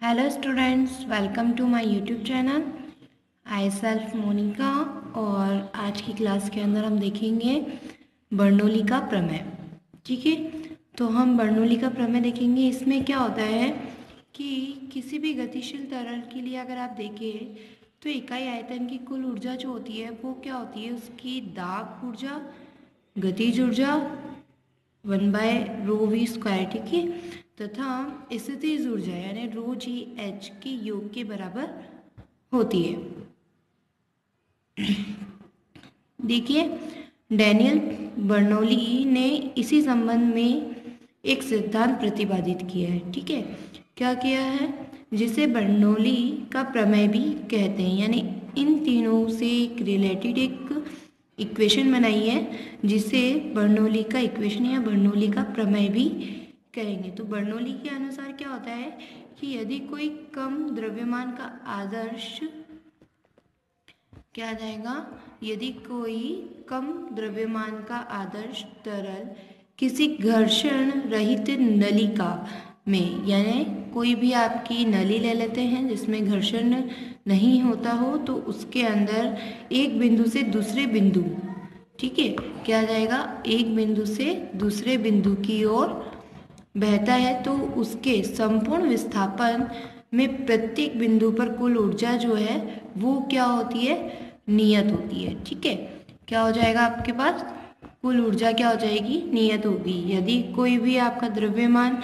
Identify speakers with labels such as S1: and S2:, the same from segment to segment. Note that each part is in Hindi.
S1: Hello students, welcome to my YouTube channel. I self Monica. और आज की क्लास के अंदर हम देखेंगे बर्नौली का प्रमेय। ठीक है, तो हम बर्नौली का प्रमेय देखेंगे। इसमें क्या होता है कि किसी भी गतिशील तरल के लिए अगर आप देखें तो इकाई आयतन की कुल ऊर्जा जो होती है वो क्या होती है, उसकी दाब ऊर्जा, गतिज ऊर्जा 1/ρv²। ठीक है, तथा स्थितिज ऊर्जा यानी ρgh के योग के बराबर होती है। देखिए, डैनियल बर्नौली ने इसी संबंध में एक सिद्धांत प्रतिपादित किया है। ठीक है, क्या किया है, जिसे बर्नौली का प्रमेय भी कहते हैं। यानी इन तीनों से एक रिलेटेड एक इक्वेशन बनाई है जिसे बर्नौली का इक्वेशन या बर्नौली का प्रमेय भी कहेंगे। तो बर्नौली के अनुसार क्या होता है कि यदि कोई कम द्रव्यमान का आदर्श क्या आ जाएगा, यदि कोई कम द्रव्यमान का आदर्श तरल किसी घर्षण रहित नलिका में, यानी कोई भी आपकी नली ले लेते हैं जिसमें घर्षण नहीं होता हो, तो उसके अंदर एक बिंदु से दूसरे बिंदु, ठीक है, क्या आ जाएगा, एक बिंदु से दूसरे बिंदु की ओर बहता है, तो उसके संपूर्ण विस्थापन में प्रत्येक बिंदु पर कुल ऊर्जा जो है वो क्या होती है, नियत होती है। ठीक है, क्या हो जाएगा, आपके पास कुल ऊर्जा क्या हो जाएगी, नियत होगी। यदि कोई भी आपका द्रव्यमान,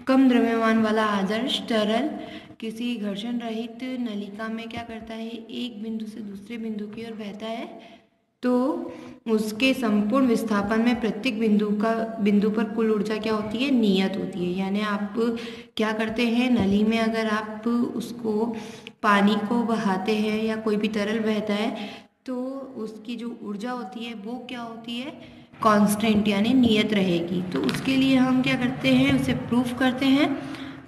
S1: कम द्रव्यमान वाला आदर्श तरल किसी घर्षण रहित नलिका में क्या करता है, एक बिंदु से दूसरे बिंदु की ओर बहता है, तो उसके संपूर्ण विस्थापन में प्रत्येक बिंदु पर कुल ऊर्जा क्या होती है, नियत होती है। यानी आप क्या करते हैं, नली में अगर आप उसको पानी को बहाते हैं या कोई भी तरल बहता है तो उसकी जो ऊर्जा होती है वो क्या होती है, कांस्टेंट यानी नियत रहेगी। तो उसके लिए हम क्या करते हैं, उसे प्रूफ करते हैं।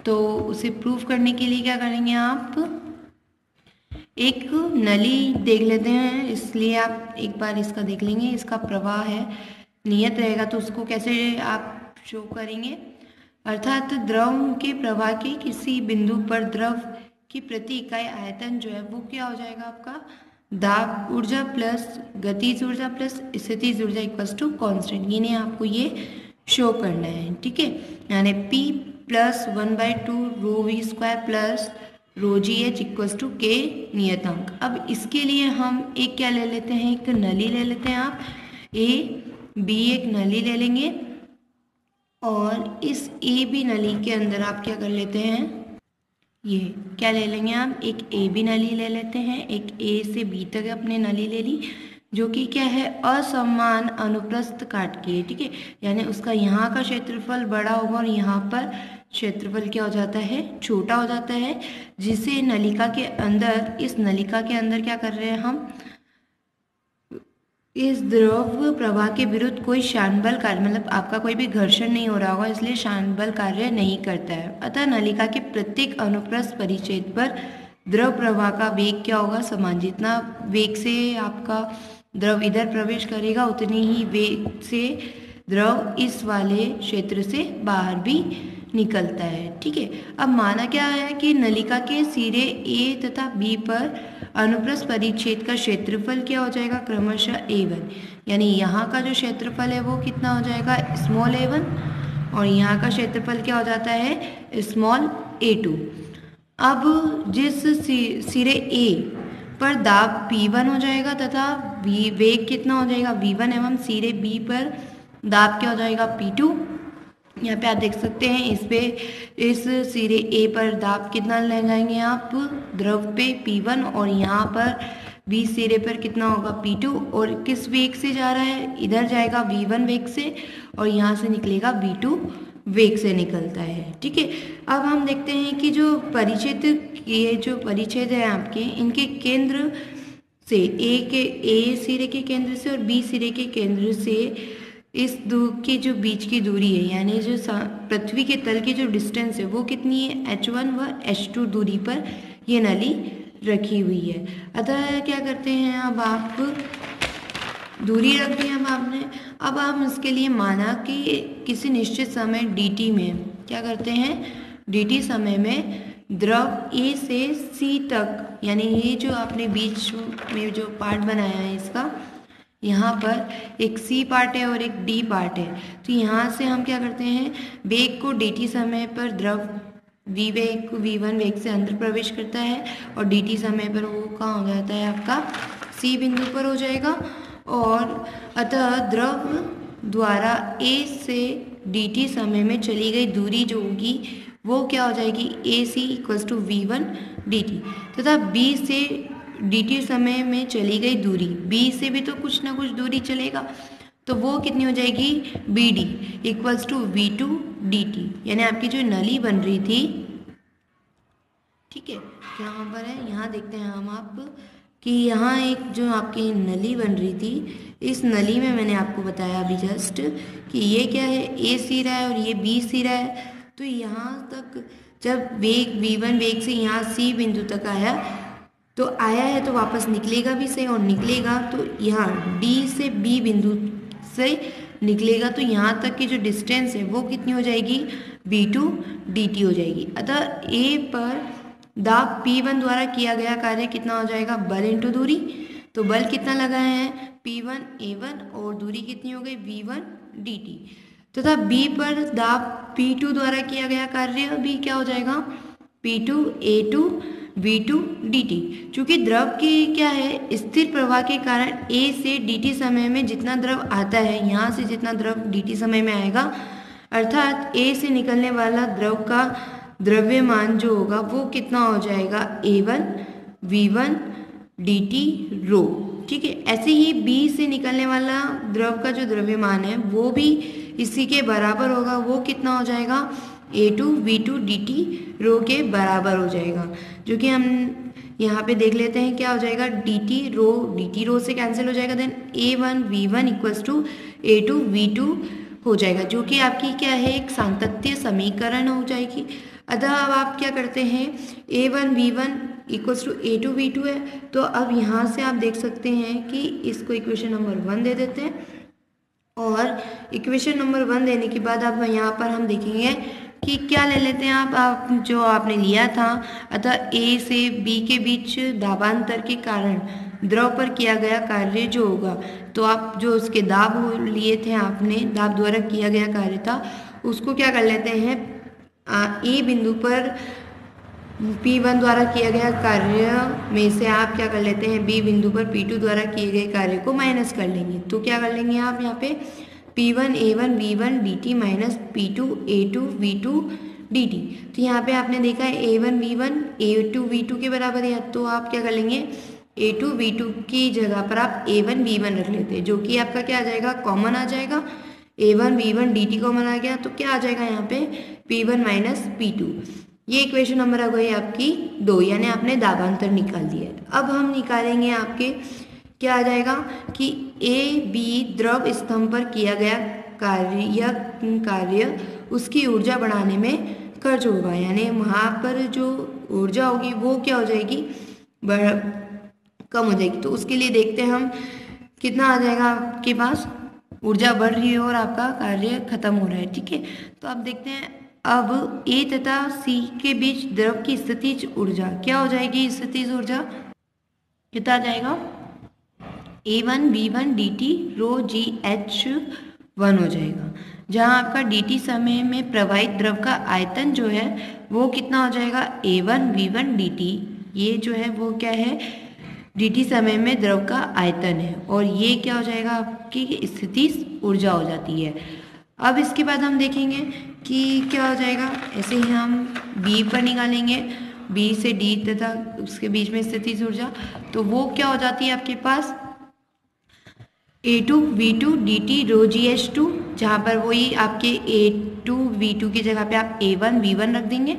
S1: तो उसे प्रूफ करने के लिए क्या करेंगे, आप एक नली देख लेते हैं, इसलिए आप एक बार इसका देख लेंगे। इसका प्रवाह है, नियत रहेगा, तो उसको कैसे आप शो करेंगे, अर्थात द्रव के प्रवाह के किसी बिंदु पर द्रव की प्रति इकाई आयतन जो है वो क्या हो जाएगा, आपका दाब ऊर्जा प्लस गतिज ऊर्जा प्लस स्थितिज ऊर्जा इक्वल्स टू कांस्टेंट। यानी आपको ये शो करना है। ठीक है, यानी P plus 1/2ρv² plus ρgh equals to k नियतांक। अब इसके लिए हम एक क्या ले लेते हैं, एक नली ले लेते हैं। आप A B एक नली ले लेंगे और इस A B नली के अंदर आप क्या कर लेते हैं, ये क्या ले लेंगे, आप एक A B नली ले लेते हैं। एक A से B तक अपने नली ले ली, जो कि क्या है, असमान अनुप्रस्थ काट की है। ठीक है, यानी उसका यहाँ का क्षेत्रफल बड़ा होगा और यहाँ पर क्षेत्रफल क्या हो जाता है, छोटा हो जाता है, जिसे नलिका के अंदर, इस नलिका के अंदर क्या कर रहे हैं हम, इस द्रव प्रवाह के विरुद्ध कोई शानबल कार्य, मतलब आपका कोई भी घर्षण नहीं हो रहा होगा, इसलिए शानबल कार्य नहीं करता है। अतः नलिका के प्रत्येक अनुप्रस्थ परिच्छेद पर द्रव प्रवाह का वेग क्या होगा, समान। जितना वेग से आपका द्रव इधर प्रवेश करेगा उतनी ही वेग से द्रव इस वाले क्षेत्र से बाहर भी निकलता है। ठीक है, अब माना क्या है कि नलिका के सिरे A तथा B पर अनुप्रस्थ परिच्छेद का क्षेत्रफल क्या हो जाएगा, क्रमशः A1, यानी यहाँ का जो क्षेत्रफल है वो कितना हो जाएगा, स्मॉल a1, और यहाँ का क्षेत्रफल क्या हो जाता है, स्मॉल a2। अब जिस सिरे A पर दाब P1 हो जाएगा तथा वेग कितना हो जाएगा, V1, एवं सिरे B पर दाब क्या हो जाएगा, P2। यहाँ पे आप देख सकते हैं, इस सिरे A पर दाब कितना लगाएंगे आप, द्रव पे P1, और यहाँ पर B सिरे पर कितना होगा, P2, और किस वेग से जा रहा है, इधर जाएगा V1 वेग से और यहाँ से निकलेगा V2 वेग से निकलता है। ठीक है, अब हम देखते हैं कि जो परिच्छेद, ये जो परिच्छेद है आपके, इनके केंद्र से A सिरे के केंद्र से और B सिरे के केंद्र से इस के जो बीच की दूरी है, यानी जो पृथ्वी के तल की जो डिस्टेंस है वो कितनी है, h1 व h2 दूरी पर ये नली रखी हुई है। अतः क्या करते हैं, अब आप दूरी रख दी अब आपने। अब हम इसके लिए माना कि किसी निश्चित समय dt में क्या करते हैं, dt समय में द्रव ए से सी तक, यानी ये जो आपने बीच में जो पार्ट बनाया है इसका, यहाँ पर एक सी पार्ट है और एक डी पार्ट है। तो यहाँ से हम क्या करते हैं, वेग को dt समय पर द्रव v वेग को v1 वेग से अंदर प्रवेश करता है और dt समय पर वो कहाँ हो जाता है आपका c बिंदु पर हो जाएगा। और अतः द्रव द्वारा a से dt समय में चली गई दूरी जो होगी वो क्या हो जाएगी, AC equals to v1 dt, तथा b से dt समय में चली गई दूरी, b से भी तो कुछ ना कुछ दूरी चलेगा, तो वो कितनी हो जाएगी, BD equals to v2 dt। यानी आपकी जो नली बन रही थी, ठीक है, यहाँ पर है, यहाँ देखते हैं हम आप कि यहाँ एक जो आपकी नली बन रही थी, इस नली में मैंने आपको बताया अभी जस्ट कि ये क्या है, A सिरा है और ये B सिरा है। तो यहाँ तक जब वेग v1 वेग से यहाँ C बिंदु तक आया, तो आया है तो वापस निकलेगा भी से, और निकलेगा तो यहाँ D से B बिंदु से निकलेगा, तो यहाँ तक की जो डिस्टेंस है वो कितनी हो जाएगी, v2 dt हो जाएगी। अतः A पर दाब P1 द्वारा किया गया कार्य कितना हो जाएगा, बल इंटू दूरी। तो बल कितना लगा है, P1 A1, और दूरी कितनी हो गई, v1 dt, तथा B पर दाब P2 द्वारा किया गया कार्य भी क्या हो जाएगा, P2 A2 v2 dt। चूंकि द्रव की क्या है, स्थिर प्रवाह के कारण A से dt समय में जितना द्रव आता है, यहाँ से जितना द्रव dt समय में आएगा, अर्थात A से निकलने वाला द्रव का द्रव्यमान जो होगा वो कितना हो जाएगा, A1 v1 dt रो। ठीक है, ऐसे ही B से निकलने वाला द्रव का जो द्रव्यमान है वो भी इसी के बराबर होगा, वो कितना हो जाएगा, A2 v2 dt रो के बराबर हो जाएगा, जो कि हम यहाँ पे देख लेते हैं क्या हो जाएगा, dt रो से कैंसिल हो जाएगा, then A1 v1 equals to A2 v2 हो जाएगा, जो कि आपकी क्या है, एक सांतत्य समीकरण हो जाएगी। अतः अब आप क्या करते हैं, A1 v1 equals to A2 v2 है, तो अब यहाँ से आप देख सकते हैं कि इसको इक्वेशन नंबर 1 दे देते हैं, और इक्वेशन नंबर 1 देने के बाद अब यहाँ पर हम देखेंगे कि क्या ले लेते हैं आप जो आपने लिया था। अतः A से B के बीच दाबांतर के कारण द्रव पर किया गया कार्य जो होगा, तो आप जो उसके दाब लिए थे आपने, दाब द्वारा किया गया कार्य था, उसको क्या कर लेते हैं, A बिंदु पर P1 द्वारा किया गया कार्य में से आप क्या कर लेते हैं, B बिंदु पर P2 द्वारा किए गए कार्य को माइनस कर लेंगे। तो क्या कर लेंगे आप यहाँ पे, P1 A1 V1 dt minus P2 A2 V2 dt। तो यहाँ पे आपने देखा है A1 V1 A2 V2 के बराबर है, तो आप क्या कर लेंगे, A2 V2 की जगह पर आप A1 V1 रख लेते हैं, जो कि आपका क्या आ जाएगा, कॉमन आ जाएगा, A1 V1 dt कॉमन आ गया, तो क्या आ जाएगा यहाँ पे, P1 माइनस P2। ये इक्वेशन नंबर आ गई आपकी 2, यानी आपने दाबांतर निकाल दिया है। अब हम निकालेंगे आपके क्या आ जाएगा कि A B द्रव स्तंभ पर किया गया कार्य उसकी ऊर्जा बढ़ाने में खर्च होगा, यानी वहाँ पर जो ऊर्जा होगी वो क्या हो जाएगी, कम हो जाएगी। तो उसके लिए देखते हैं हम कितना आ जाएगा, आपके पास ऊर्जा बढ़ रही है और आपका कार्य खत्म हो रहा है। ठीक है, तो आप देखते हैं अब A तथा C के बीच द्रव की स्थितिज ऊर्जा क्या हो जाएगी, स्थितिज ऊर्जा कितना आ जाएगा, A1 V1 dt रो GH1 हो जाएगा, जहाँ आपका dt समय में प्रवाहित द्रव का आयतन जो है वो कितना हो जाएगा, A1 V1 dt, ये जो है वो क्या है, dt समय में द्रव का आयतन है, और ये क्या हो जाएगा, आपकी स्थितिज ऊर्जा हो जाती है। अब इसके बाद हम देखेंगे कि क्या हो जाएगा, ऐसे ही हम B पर निकालेंगे, B से D तथा उसके बीच में स्थितिज ऊर्जा, तो वो क्या हो जाती है आपके पास, A2 V2 dt रो GH2, जहाँ पर वही आपके A2 V2 की जगह पे आप A1 V1 रख देंगे,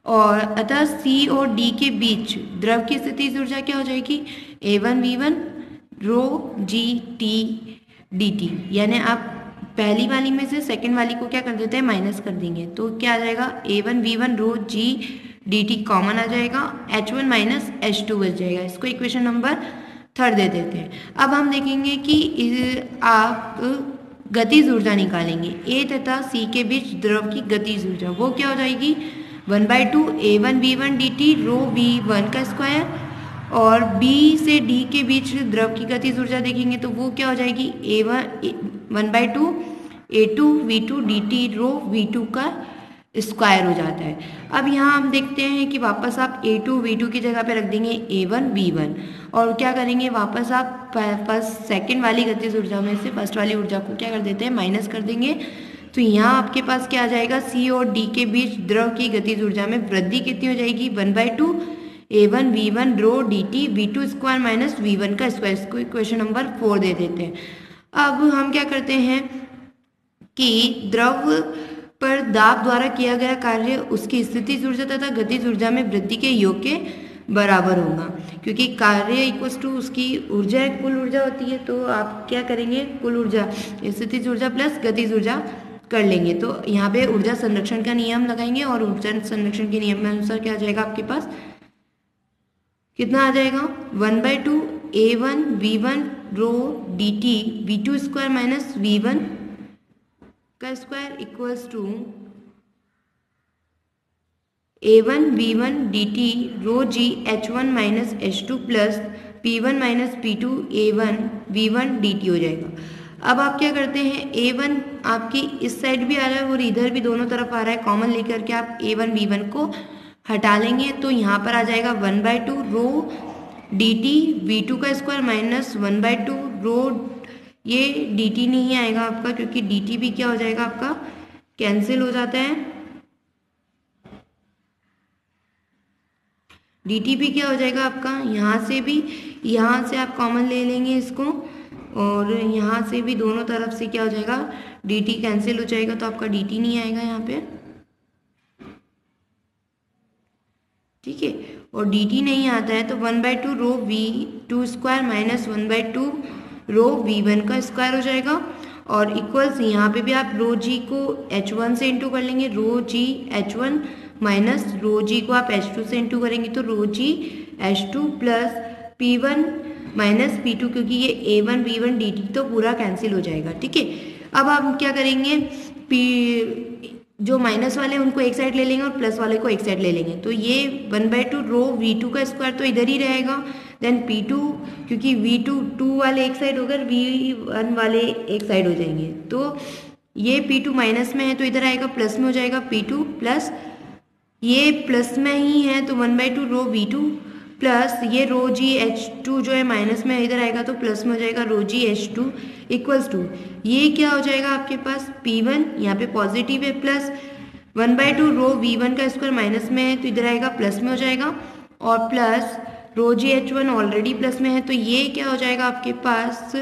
S1: और अतः C और D के बीच द्रव की स्थितिज ऊर्जा क्या हो जाएगी, A1 V1 रो GT dt, यानी आप पहली वाली में से सेकंड वाली को क्या कर देते हैं, माइनस कर देंगे, तो क्या आ जाएगा, A1 V1 रो G dt कॉमन आ जाएगा, H1 माइनस H2 बच जाएगा। इसको इक्वेशन नंबर 3 दे देते हैं। अब हम देखेंगे कि आप गतिज ऊर्जा निकालेंगे, A तथा C के बीच द्रव की गतिज ऊर्जा वो क्या हो जाएगी, 1/2 A1 V1 dt रो V1 का स्क्वायर, और B से D के बीच द्रव की गतिज ऊर्जा देखेंगे तो वो क्या हो जाएगी, A1 1/2 A2 V2 dt रो V2 का स्क्वायर हो जाता है। अब यहाँ हम देखते हैं कि वापस आप A2 V2 की जगह पे रख देंगे A1 V1, और क्या करेंगे, वापस आप फर्स्ट सेकंड वाली गतिज ऊर्जा में से फर्स्ट वाली ऊर्जा को क्या कर देते हैं, माइनस कर देंगे। तो यहाँ आपके पास क्या आ जाएगा, C और D के बीच द्रव की गतिज ऊर्जा में वृद्धि कितनी हो जाएगी, 1/2 A1 V1 रो dt V2 square minus V1 का स्क्वायर। इसको इक्वेशन नंबर 4 दे देते हैं। अब हम क्या करते हैं कि द्रव पर दाब द्वारा किया गया कार्य उसकी स्थितिज ऊर्जा तथा गतिज ऊर्जा में वृद्धि के योग के बराबर होगा, क्योंकि कार्य इक्वल्स टू उसकी ऊर्जा कुल ऊर्जा होती है। तो आप क्या करेंगे, कुल ऊर्जा स्थितिज ऊर्जा प्लस गतिज ऊर्जा कर लेंगे। तो यहाँ पे ऊर्जा संरक्षण का नियम लगाएंगे, और ऊर्जा संरक्षण के नियम के अनुसार क्या आ जाएगा, आपके पास कितना आ जाएगा, 1/2 A1 V1 रो dt V2 square minus V1 का square equals to A1 V1 dt rho G H1 minus H2 plus P1 minus P2 A1 V1 dt हो जाएगा। अब आप क्या करते हैं, A1 आपकी इस साइड भी आ रहा है और इधर भी दोनों तरफ आ रहा है, कॉमन लेकर के आप A1 V1 को हटा लेंगे। तो यहाँ पर आ जाएगा 1/2 रो dt V2 का स्क्वायर माइनस 1/2 रो, ये dt नहीं आएगा आपका, क्योंकि dt भी क्या हो जाएगा आपका, कैंसिल हो जाता है। dt भी क्या हो जाएगा आपका, यहाँ से भी, यहाँ से आप कॉमन ले लेंगे इसको, और यहाँ से भी दोनों तरफ से क्या हो जाएगा, dt कैंसिल हो जाएगा, तो आपका dt नहीं आएगा यहाँ पे, ठीक है। और dt नहीं आता है तो 1/2 रो V2 स्क्वायर माइनस 1/2 रो V1 का स्क्वायर हो जाएगा, और इक्वल्स यहाँ पे भी आप रो G को H1 से इंटू कर लेंगे, रो G H1 minus rho G को आप H2 से इंटू करेंगे तो रो G H2 plus P1 minus P2, क्योंकि ये A1 V1 dt तो पूरा कैंसिल हो जाएगा, ठीक है। अब हम क्या करेंगे, जो माइनस वाले उनको एक साइड ले लेंगे और प्लस वाले को एक साइड ले लेंगे। तो ये 1/2 रो V2 का स्क्वायर तो इधर ही रहेगा, देन P2, क्योंकि V2 2 वाले एक साइड होकर V1 वाले एक साइड हो जाएंगे। तो ये P2 माइनस में है तो इधर आएगा, प्लस में हो जाएगा P2 प्लस, ये प्लस में ही है तो 1/2 रो V2 प्लस ये रो G H2 जो है माइनस में, इधर आएगा तो प्लस में हो जाएगा रो G H2 इक्वल्स टू, ये क्या हो जाएगा आपके पास P1, यहाँ पे पॉजिटिव है, प्लस 1/2 रो V1 का स्क्वायर माइनस में है तो इधर आएगा प्लस में हो जाएगा, और प्लस रो G H1 ऑलरेडी प्लस में है तो ये क्या हो जाएगा आपके पास,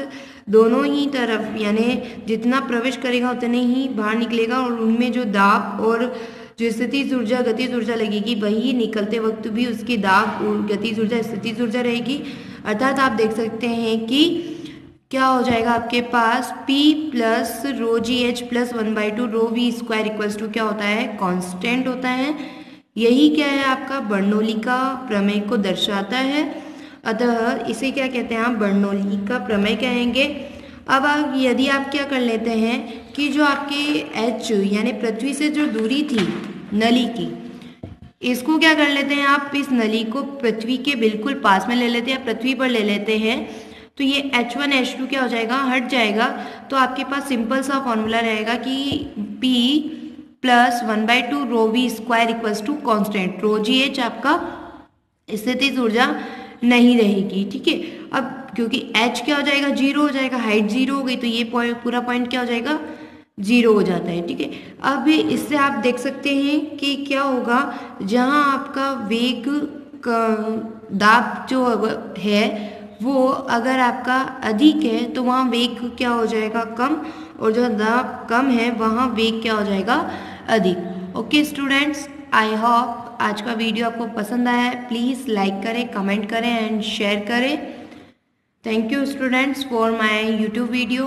S1: दोनों ही तरफ यानी जितना प्रवेश करेगा उतने ही बाहर निकलेगा, और उनमें जो दाब और जो स्थितिज ऊर्जा गतिज ऊर्जा लगेगी वही निकलते वक्त भी उसकी दाब और गतिज ऊर्जा स्थितिज ऊर्जा रहेगी। अर्थात आप देख सकते हैं कि क्या हो जाएगा आपके पास P plus rho G H plus 1/2 rho V square equals to क्या होता है, कांस्टेंट होता है। यही क्या है आपका बर्नौली का प्रमेय को दर्शाता है, अतः इसे क्या कहते हैं आप बर्नौली का प्रमेय कहेंगे। अब यदि आप क्या कर लेते हैं कि जो आपके H यानी पृथ्वी से जो दूरी थी नली की, इसको क्या कर लेते हैं आप इस नली को पृथ्वी के बिल्कुल पास में ले लेते हैं, पृथ्वी पर ले लेते हैं, तो ये H1 H2 क्या हो जाएगा, हट जाएगा। तो आपके पास सिंपल सा फॉर्मूला रहेगा कि P plus 1/2 rho V square equals to constant, rho G H आपका स्थितिज ऊर्जा नहीं रहेगी, ठीक है। अब क्योंकि H क्या हो जाएगा, जीरो हो जाएगा, हाइट जीरो हो गई तो ये पूरा पॉइंट क्या हो जाएगा, जीरो हो जाता है, ठीक है। अब इससे आप देख सकते हैं कि क्या होगा, जहाँ आपका वेग का दाब जो है वो अगर आपका अधिक है तो वहाँ वेग क्या हो जाएगा कम, और जो दाब कम है वहाँ वेग क्या हो जाएगा अधिक। ओके स्टूडेंट्स, आई होप आज का वीडियो आपको पसंद आया है। प्लीज़ लाइक करें, कमेंट करें एंड शेयर करें। Thank you students for my YouTube video.